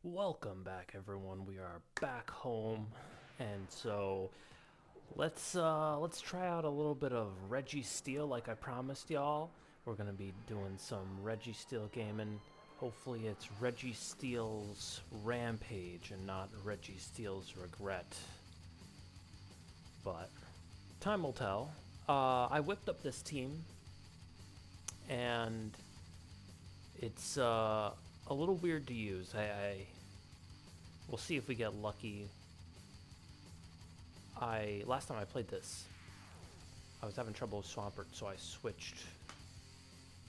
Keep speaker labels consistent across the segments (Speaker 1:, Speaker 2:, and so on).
Speaker 1: Welcome back, everyone. We are back home, and so let's try out a little bit of Registeel, like I promised y'all. We're gonna be doing some Registeel gaming. Hopefully, it's Registeel's Rampage and not Registeel's Regret. But time will tell. I whipped up this team, and it's a little weird to use. We'll see if we get lucky. Last time I played this, I was having trouble with Swampert, so I switched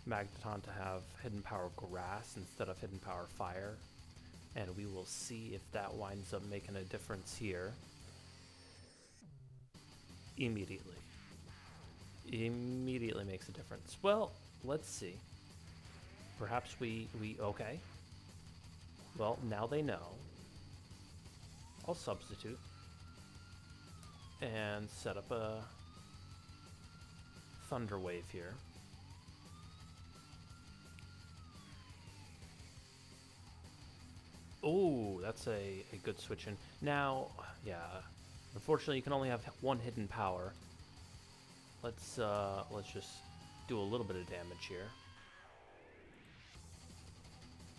Speaker 1: Magneton to have Hidden Power Grass instead of Hidden Power Fire, and we will see if that winds up making a difference here. Immediately makes a difference. Well, let's see. Perhaps okay. Well, now they know. I'll substitute and set up a Thunder Wave here. Oh, that's a good switch in. Now, yeah, unfortunately you can only have one hidden power. Let's just do a little bit of damage here.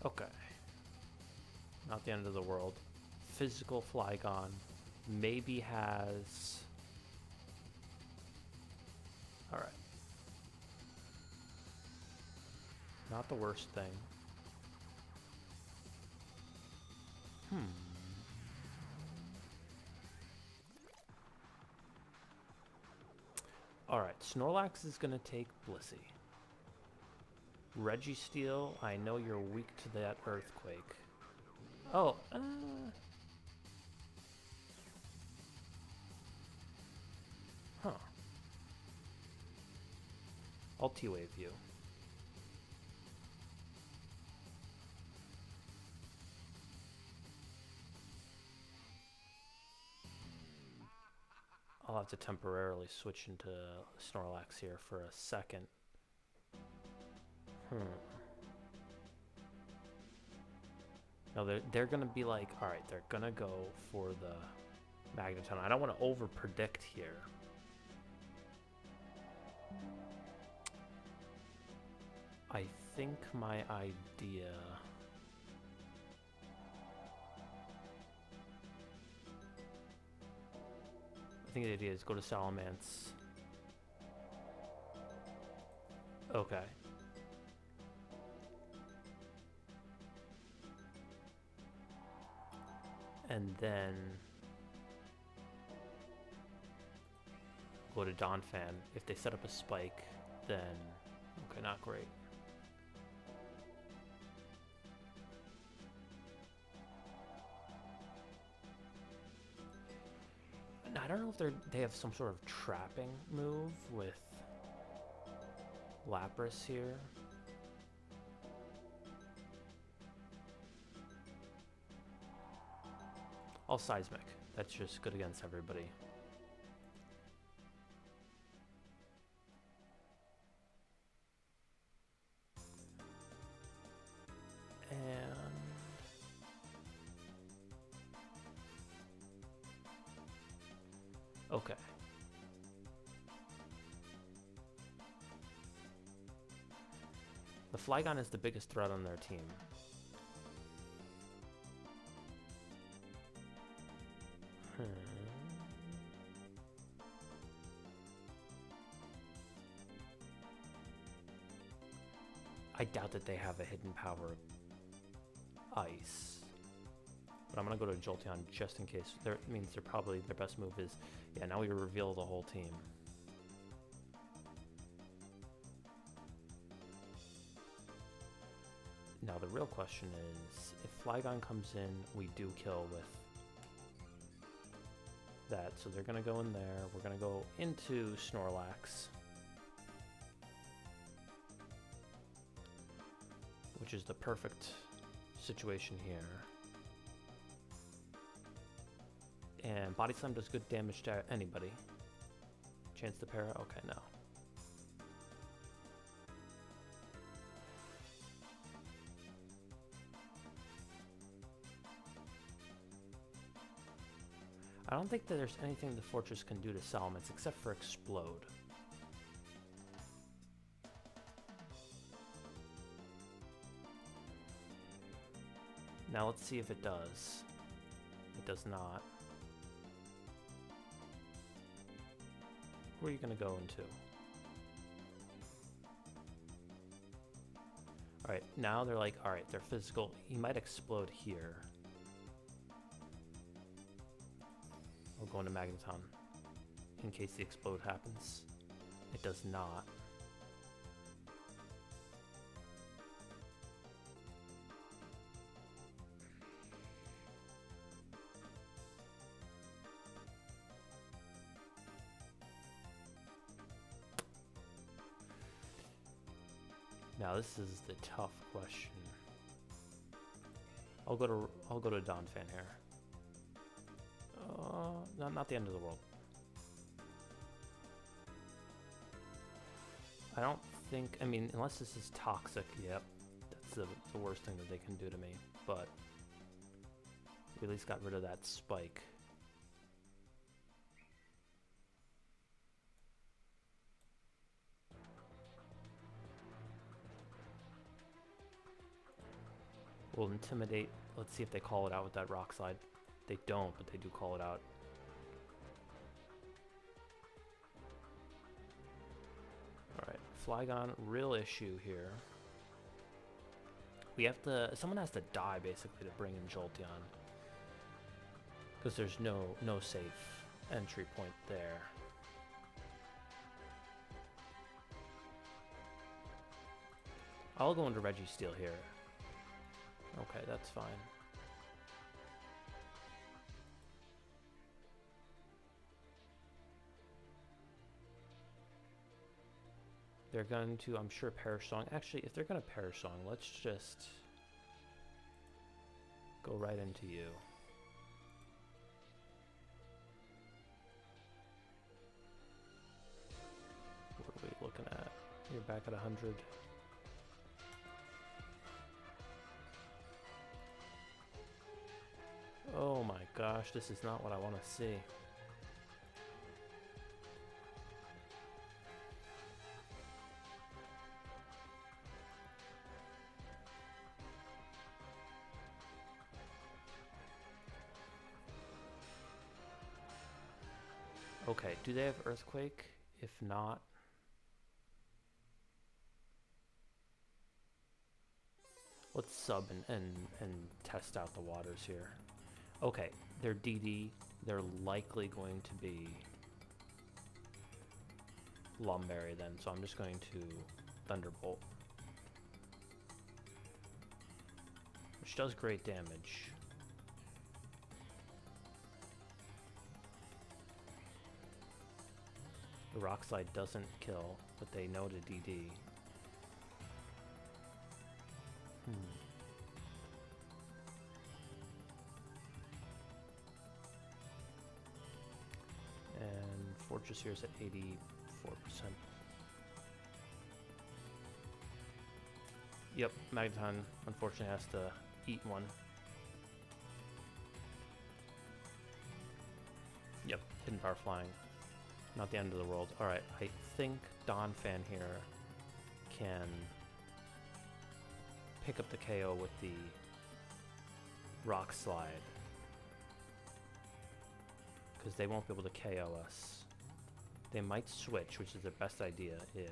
Speaker 1: Okay. Not the end of the world. Physical Flygon maybe has... Alright. Not the worst thing. Alright, Snorlax is gonna take Blissey. Registeel, I know you're weak to that Earthquake. Oh, huh. I'll T-Wave you. I'll have to temporarily switch into Snorlax here for a second. No, they're gonna be like, all right, they're gonna go for the Magneton. I don't want to over predict here. I think my idea. I think the idea is go to Salamence. Okay. And then go to Donphan. If they set up a spike, then okay, not great. I don't know if they have some sort of trapping move with Lapras here. All Seismic. That's just good against everybody. And okay. The Flygon is the biggest threat on their team. I doubt that they have a hidden power ice. But I'm gonna go to Jolteon just in case. It means they're probably their best move is, yeah, now we reveal the whole team. Now the real question is, if Flygon comes in, we do kill with that. So they're gonna go in there. We're gonna go into Snorlax, which is the perfect situation here. And Body Slam does good damage to anybody. Chance to para? Okay, no. I don't think that there's anything the fortress can do to Salamence except for explode. Now let's see if it does. It does not. Where are you going to go into? Alright, now they're like, alright, they're physical. He might explode here. We'll go into Magneton in case the explode happens. It does not. Now this is the tough question. I'll go to Donphan here. Not the end of the world. I don't think, I mean, unless this is toxic, yep. That's the worst thing that they can do to me, but we at least got rid of that spike. We'll intimidate. Let's see if they call it out with that rock slide. They don't, but they do call it out. Alright, Flygon, real issue here. We have to, someone has to die basically to bring in Jolteon. Because there's no safe entry point there. I'll go into Registeel here. Okay, that's fine. They're going to, I'm sure, Perish Song. Actually, if they're going to Perish Song, let's just go right into you. What are we looking at? You're back at 100. Oh my gosh, this is not what I want to see. Okay, do they have Earthquake? If not... let's sub and test out the waters here. Okay, they're DD. They're likely going to be Lumberry then, so I'm just going to Thunderbolt. Which does great damage. The Rock Slide doesn't kill, but they know to DD. And Fortress here is at 84%. Yep, Magneton unfortunately has to eat one. Yep, Hidden Power Flying. Not the end of the world. Alright, I think Donphan here can pick up the KO with the Rock Slide. Because they won't be able to KO us. They might switch, which is their best idea. Yeah.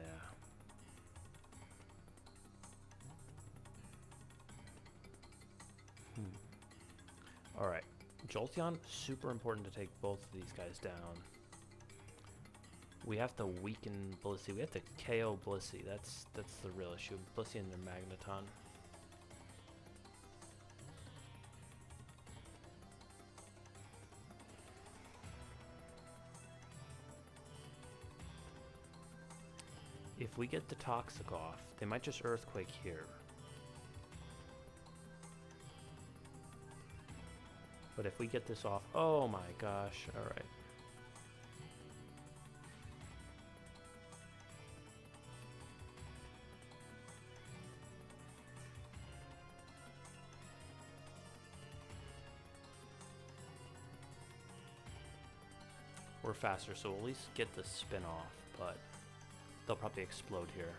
Speaker 1: Alright. Jolteon, super important to take both of these guys down. We have to weaken Blissey. We have to KO Blissey. That's the real issue. Blissey and their Magneton. If we get the Toxic off, they might just Earthquake here. But if we get this off, oh my gosh, alright. over faster, so we'll at least get the spin off, but they'll probably explode here.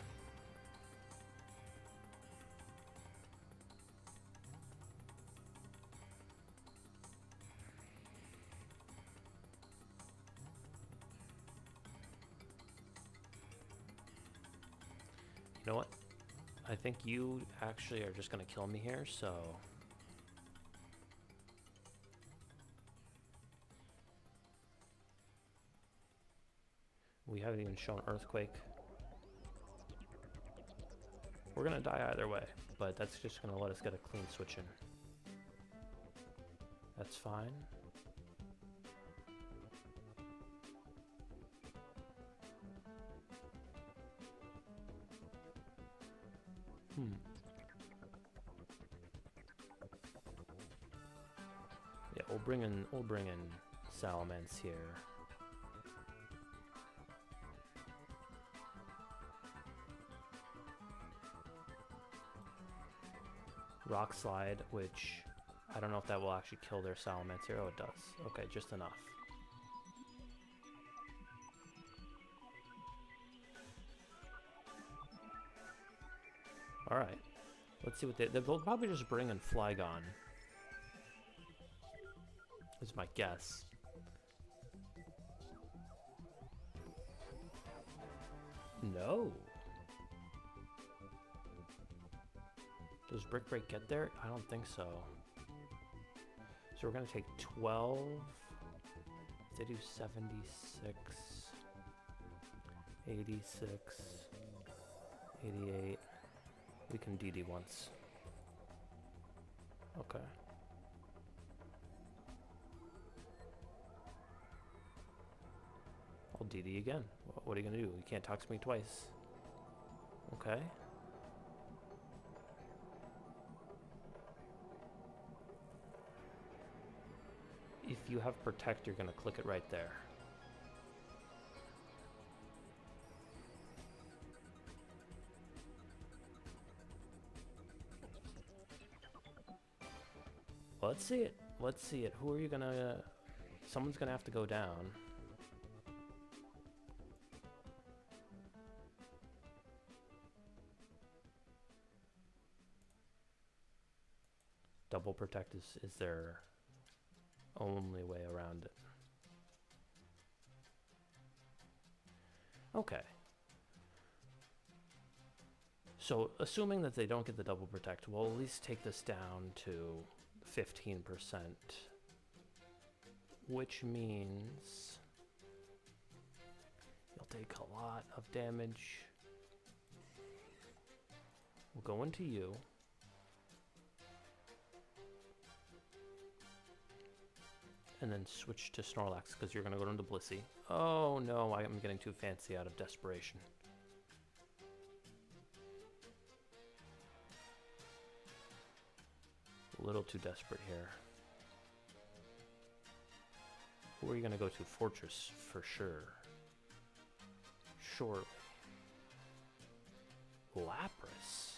Speaker 1: You know what? I think you actually are just gonna kill me here, so... We haven't even shown Earthquake. We're gonna die either way, but that's just gonna let us get a clean switch in. That's fine. Yeah, we'll bring in Salamence here. Rock Slide, which I don't know if that will actually kill their Salamence here. Oh, it does. Okay, just enough. Alright. Let's see what they'll probably just bring in Flygon. Is my guess. No. Does Brick Break get there? I don't think so. So we're gonna take 12. If they do 76, 86, 88. We can DD once. Okay. I'll DD again. What are you gonna do? You can't talk to me twice. Okay. If you have Protect, you're gonna click it right there. Let's see it. Let's see it. Who are you gonna... Someone's gonna have to go down. Double Protect is their only way around it. Okay. So, assuming that they don't get the Double Protect, we'll at least take this down to 15%. Which means you'll take a lot of damage. We'll go into you. And then switch to Snorlax, because you're going to go into Blissey. Oh no, I'm getting too fancy out of desperation. A little too desperate here. Who are you going to go to? Fortress, for sure. Surely. Lapras.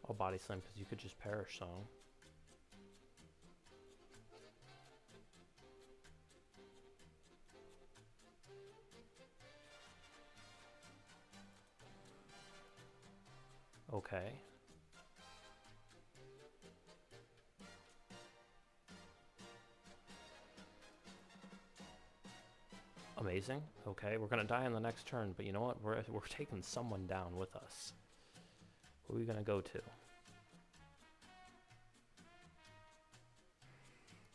Speaker 1: I'll Body Slam because you could just Perish Song. Okay. Amazing. Okay, we're gonna die on the next turn, but you know what? We're taking someone down with us. Who are we gonna go to?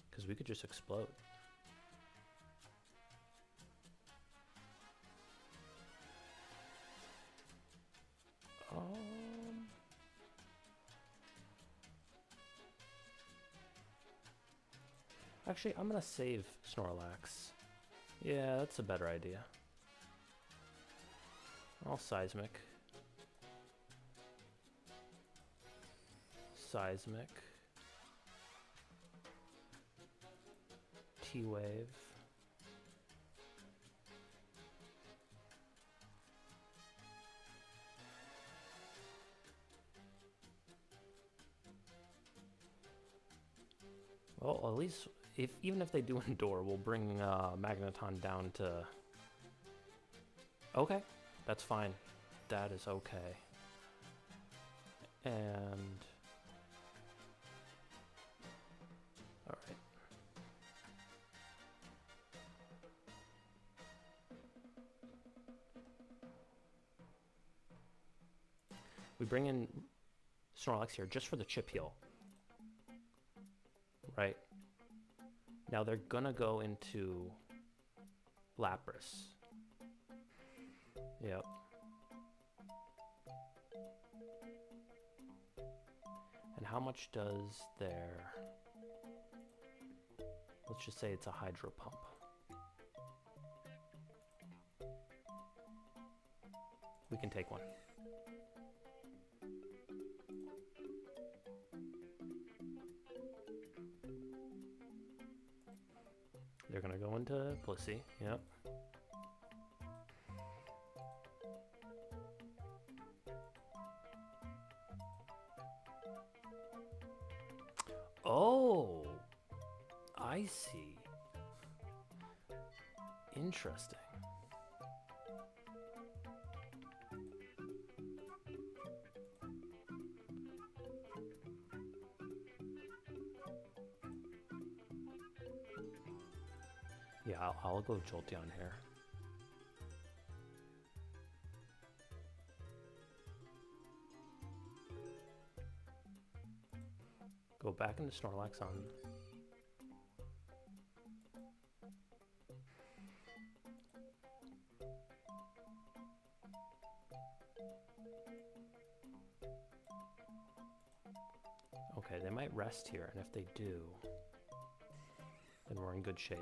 Speaker 1: Because we could just explode. Actually, I'm gonna save Snorlax. Yeah, that's a better idea. I'll Seismic. Seismic. T-Wave. Well, at least even if they do endure, we'll bring Magneton down to. Okay, that's fine. That is okay. And all right. We bring in Snorlax here just for the chip heal. Right. Now they're gonna go into Lapras. Yep. And how much does their... Let's just say it's a Hydro Pump. We can take one. They're gonna go into Plissy, yep. Oh, I see. Interesting. Yeah, I'll go Jolteon here. Go back into Snorlax on. Okay, they might rest here, and if they do, then we're in good shape.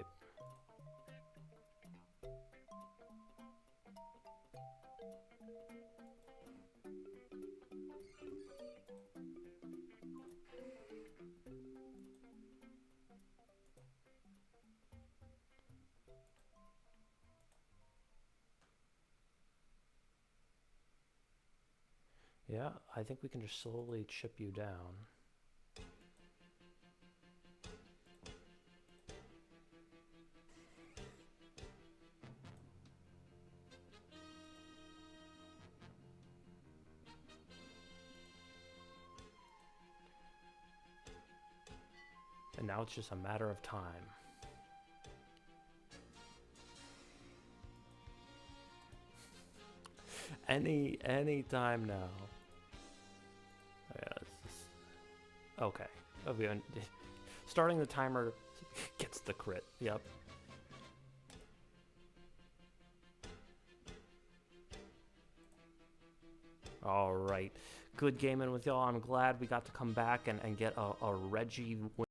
Speaker 1: Yeah, I think we can just slowly chip you down. And now it's just a matter of time. Any time now. Yeah, okay. Starting the timer gets the crit. Yep. All right. Good gaming with y'all. I'm glad we got to come back and get a Reggie win.